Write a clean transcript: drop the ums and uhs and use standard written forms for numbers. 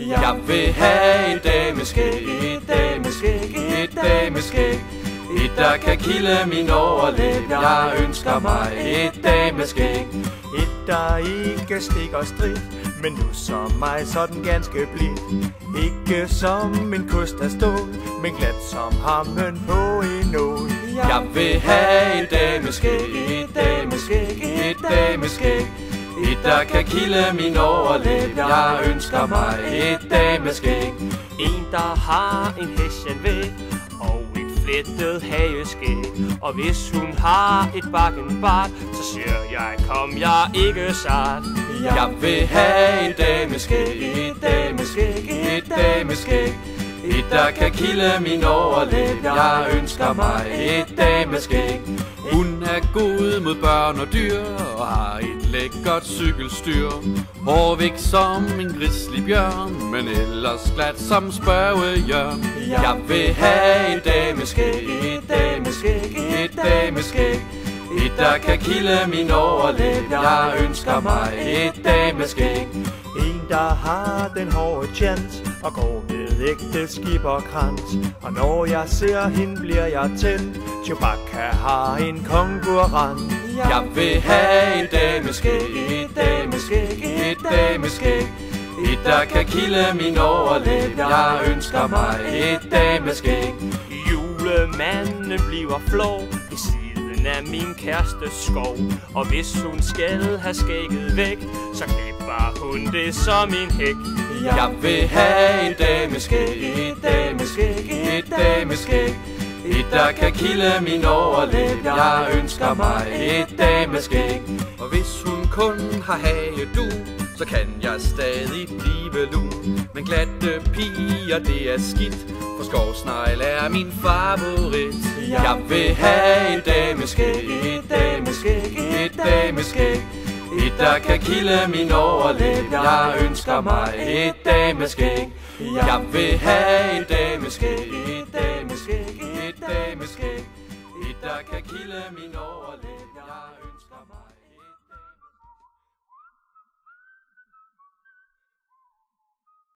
Jeg vil have en dameskæg, et dameskæg, et dameskæg. Et, der kan kilde min overlæb. Jeg ønsker mig et dameskæg. Et, der ikke stikker strid, men nu som mig sådan ganske blidt. Ikke som en kost af stål, men glat som hammen på en ål. Jeg vil have et dameskæg, et dameskæg, et dameskæg. Et, der kan kilde min overlæb. Jeg ønsker mig et dameskæg. En, der har en hessianvæg og et flettet hageskæg. Og hvis hun har et bakkenbart, så siger jeg, kom jeg ikke sart. Jeg vil have en dameskæg, et dameskæg, et dameskæg. Et, der kan kilde min overlæb. Jeg ønsker mig et dameskæg. Hun er god mod børn og dyr og har et lækkert cykelstyr. Hårvægt som en grislig bjørn, men ellers glat som spørgejørn. Jeg vil have en dameskæg, et dameskæg, et dameskæg. Et, der kan kilde min overlæb. Jeg ønsker mig et dameskæg. En, der har den hårde chance og går med ægte skipperkrans. Og når jeg ser hende, bliver jeg tændt. Chewbacca har en konkurrent. Jeg vil have en dameskæg, et dameskæg, et dameskæg. Et, der kan kilde min overlæb. Jeg ønsker mig et dameskæg. Julemanden bliver flov ved siden af min kærestes skov. Og hvis hun skal have skægget væk, så klipper hun det som en hæk. Jeg vil have en dameskæg, et dameskæg, et dameskæg. Et, der kan kilde min overlæb. Jeg ønsker mig et dameskæg. Og hvis hun kun har hagedun, så kan jeg stadig blive lun. Men glatte piger, det er skidt, for skovsnegl er min favorit. Jeg vil have en dameskæg, et dameskæg, et dameskæg. Et, der kan kilde min overlæb. Jeg ønsker mig et dameskæg. Jeg vil have en dameskæg, et dameskæg, et dameskæg. Et, der kan kilde min overlæb. Jeg ønsker mig